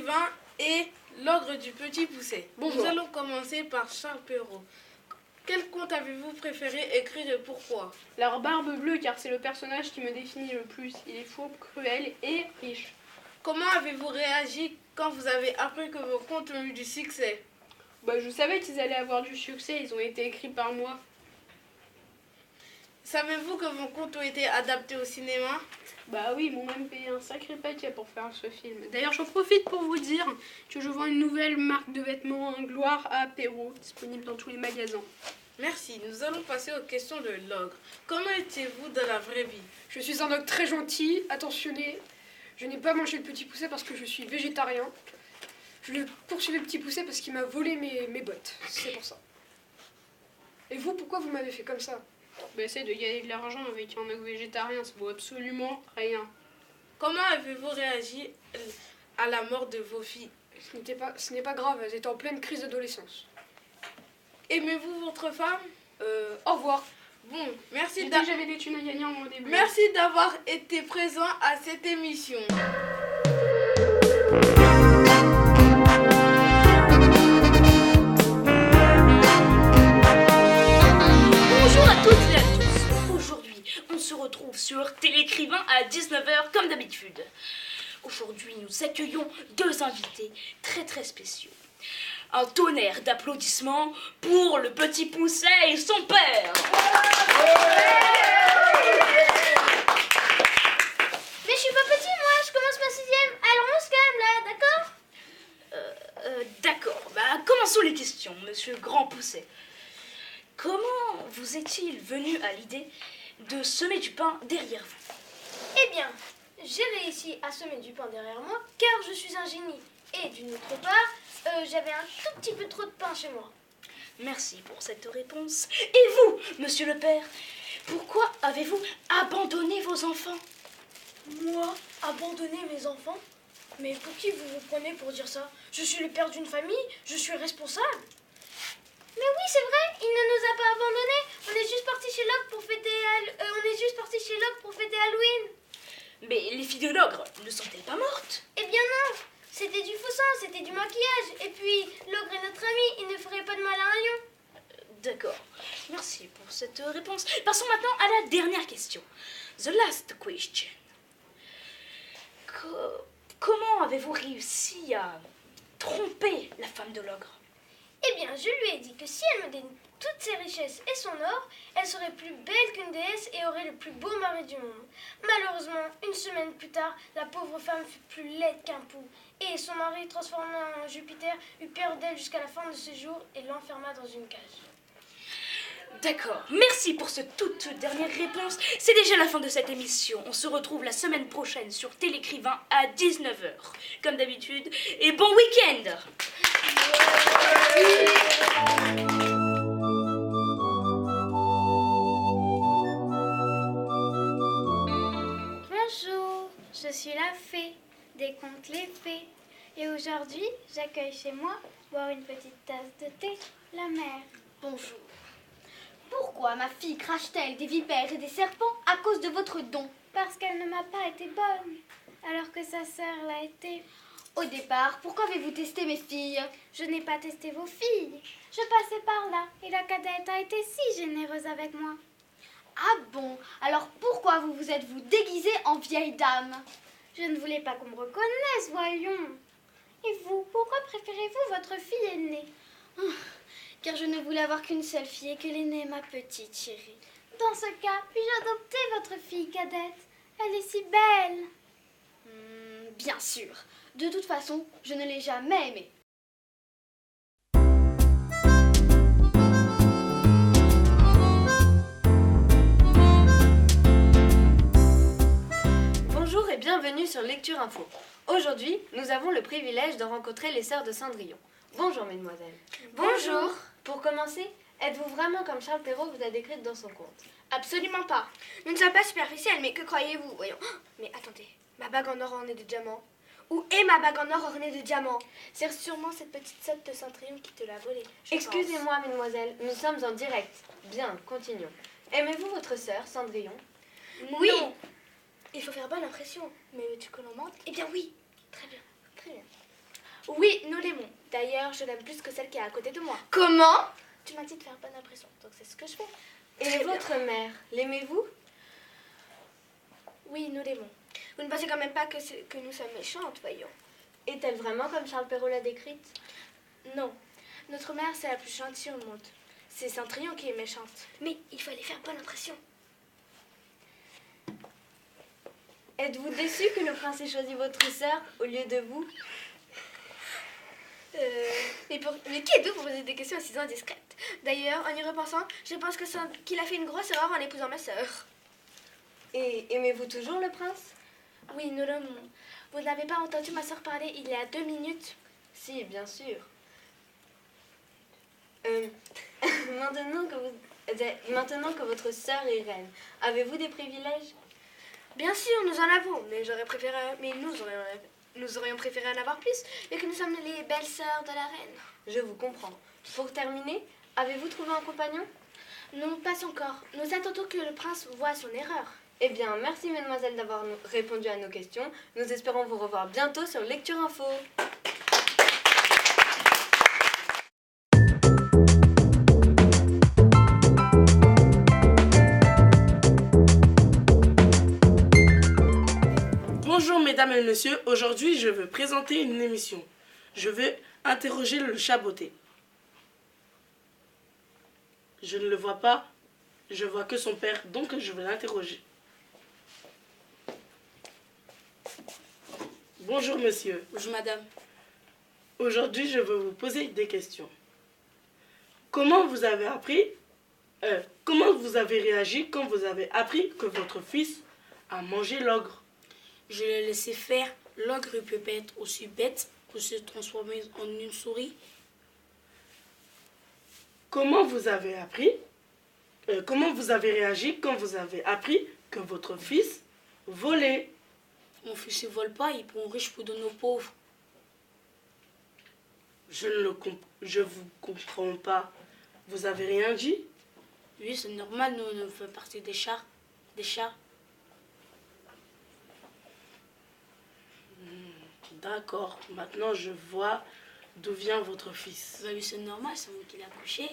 l'écrivain et l'ogre du Petit Poucet. Bonjour. Nous allons commencer par Charles Perrault. Quel conte avez-vous préféré écrire et pourquoi? La barbe bleue, car c'est le personnage qui me définit le plus. Il est faux, cruel et riche. Comment avez-vous réagi quand vous avez appris que vos contes ont eu du succès? Je savais qu'ils allaient avoir du succès, ils ont été écrits par moi. Savez-vous que vos contes ont été adaptés au cinéma? Oui, ils m'ont même payé un sacré paquet pour faire ce film. D'ailleurs, j'en profite pour vous dire que je vends une nouvelle marque de vêtements, Gloire à Perrault, disponible dans tous les magasins. Merci, nous allons passer aux questions de l'ogre. Comment étiez-vous dans la vraie vie? Je suis un ogre très gentil, attentionné. Je n'ai pas mangé le Petit Poucet parce que je suis végétarien. Je le poursuivais le Petit Poucet parce qu'il m'a volé mes bottes. C'est pour ça. Et vous, pourquoi vous m'avez fait comme ça? Essaye de gagner de l'argent avec un ogre végétarien, ça vaut absolument rien. Comment avez-vous réagi à la mort de vos filles? Ce n'est pas grave, elles étaient en pleine crise d'adolescence. Aimez-vous votre femme? Au revoir. Bon, merci J'avais des thunes à gagner au début. Merci d'avoir été présent à cette émission. Bonjour à toutes et à tous. Aujourd'hui, on se retrouve sur Télécrivain à 19h comme d'habitude. Aujourd'hui, nous accueillons deux invités très très spéciaux. Un tonnerre d'applaudissements pour le Petit Poucet et son père. Mais je suis pas petit, moi, je commence ma 6e. Alors on se calme là, d'accord? D'accord, commençons les questions, monsieur Grand Poucet. Comment vous est-il venu à l'idée de semer du pain derrière vous? Eh bien, j'ai réussi à semer du pain derrière moi car je suis un génie. Et d'une autre part, j'avais un tout petit peu trop de pain chez moi. Merci pour cette réponse. Et vous, monsieur le père, pourquoi avez-vous abandonné vos enfants? Moi, abandonner mes enfants? Mais pour qui vous vous prenez pour dire ça? Je suis le père d'une famille, je suis responsable. Mais oui, c'est vrai, il ne nous a pas abandonnés. On est juste parti chez l'ogre pour fêter Halloween. Mais les filles de l'ogre ne sont-elles pas mortes? Eh bien non, c'était du faux sang, c'était du maquillage. Et puis, l'ogre est notre ami, il ne ferait pas de mal à un lion. D'accord, merci pour cette réponse. Passons maintenant à la dernière question. The last question. Comment avez-vous réussi à tromper la femme de l'ogre? Eh bien, je lui ai dit que si elle me donnait toutes ses richesses et son or, elle serait plus belle qu'une déesse et aurait le plus beau mari du monde. Malheureusement, une semaine plus tard, la pauvre femme fut plus laide qu'un pou. Et son mari, transformé en Jupiter, eut peur d'elle jusqu'à la fin de ses jours et l'enferma dans une cage. D'accord, merci pour cette toute dernière réponse. C'est déjà la fin de cette émission. On se retrouve la semaine prochaine sur Télécrivain à 19h, comme d'habitude. Et bon week-end! Bonjour, je suis la fée des contes les fées. Et aujourd'hui, j'accueille chez moi boire une petite tasse de thé, la mère. Bonjour. Pourquoi ma fille crache-t-elle des vipères et des serpents à cause de votre don? Parce qu'elle ne m'a pas été bonne, alors que sa sœur l'a été. Au départ, pourquoi avez-vous testé mes filles? Je n'ai pas testé vos filles. Je passais par là et la cadette a été si généreuse avec moi. Ah bon? Alors pourquoi vous êtes-vous déguisée en vieille dame? Je ne voulais pas qu'on me reconnaisse, voyons. Et vous, pourquoi préférez-vous votre fille aînée? Car je ne voulais avoir qu'une seule fille et que l'aînée, ma petite chérie. Dans ce cas, puis-je adopter votre fille cadette? Elle est si belle. Bien sûr. De toute façon, je ne l'ai jamais aimée. Bonjour et bienvenue sur Lecture Info. Aujourd'hui, nous avons le privilège de rencontrer les sœurs de Cendrillon. Bonjour mesdemoiselles. Bonjour. Pour commencer, êtes-vous vraiment comme Charles Perrault vous a décrite dans son conte? Absolument pas. Nous ne sommes pas superficiels, mais que croyez-vous? Voyons. Mais attendez, ma bague en or ornée de diamants. Où est ma bague en or ornée de diamants? C'est sûrement cette petite sotte de Cendrillon qui te l'a volée. Excusez-moi mesdemoiselles, nous sommes en direct. Bien, continuons. Aimez-vous votre sœur, Cendrillon? Oui. Non. Il faut faire bonne impression. Mais veux-tu que l'on mente? Eh bien oui. Très bien, très bien. Oui, nous l'aimons. D'ailleurs, je l'aime plus que celle qui est à côté de moi. Comment? Tu m'as dit de faire bonne impression, donc c'est ce que je fais. Et votre mère, l'aimez-vous? Oui, nous l'aimons. Vous ne pensez quand même pas que nous sommes méchantes, voyons. Est-elle vraiment comme Charles Perrault l'a décrite? Non. Notre mère, c'est la plus gentille au monde. C'est Cendrillon qui est méchante. Mais il fallait faire bonne impression. Êtes-vous déçu que le prince ait choisi votre sœur au lieu de vous? Mais qui êtes-vous pour poser des questions aussi indiscrètes? D'ailleurs, en y repensant, je pense qu'il a fait une grosse erreur en épousant ma sœur. Et aimez-vous toujours le prince? Oui, nous l'aimons. Vous n'avez pas entendu ma soeur parler il y a 2 minutes? Si, bien sûr. Maintenant que votre sœur est reine, avez-vous des privilèges? Bien sûr, nous en avons, mais nous aurions préféré en avoir plus, vu que nous sommes les belles sœurs de la reine. Je vous comprends. Pour terminer, avez-vous trouvé un compagnon? Non, pas encore. Nous attendons que le prince voie son erreur. Eh bien, merci mesdemoiselles d'avoir répondu à nos questions. Nous espérons vous revoir bientôt sur Lecture Info. Bonjour mesdames et messieurs, aujourd'hui je veux présenter une émission. Je veux interroger le chaboté. Je ne le vois pas, je vois que son père, donc je vais l'interroger. Bonjour monsieur. Bonjour madame. Aujourd'hui je veux vous poser des questions. Comment vous avez réagi quand vous avez appris que votre fils a mangé l'ogre? Je l'ai laissé faire. L'ogre peut pas être aussi bête pour se transformer en une souris. Comment vous avez réagi quand vous avez appris que votre fils volait? Mon fils ne vole pas, il prend riche pour donner aux pauvres. Je vous comprends pas. Vous avez rien dit? Oui, c'est normal, nous on fait partie des chats. D'accord, maintenant je vois d'où vient votre fils. Bah oui, c'est normal, c'est moi qui l'ai accouché.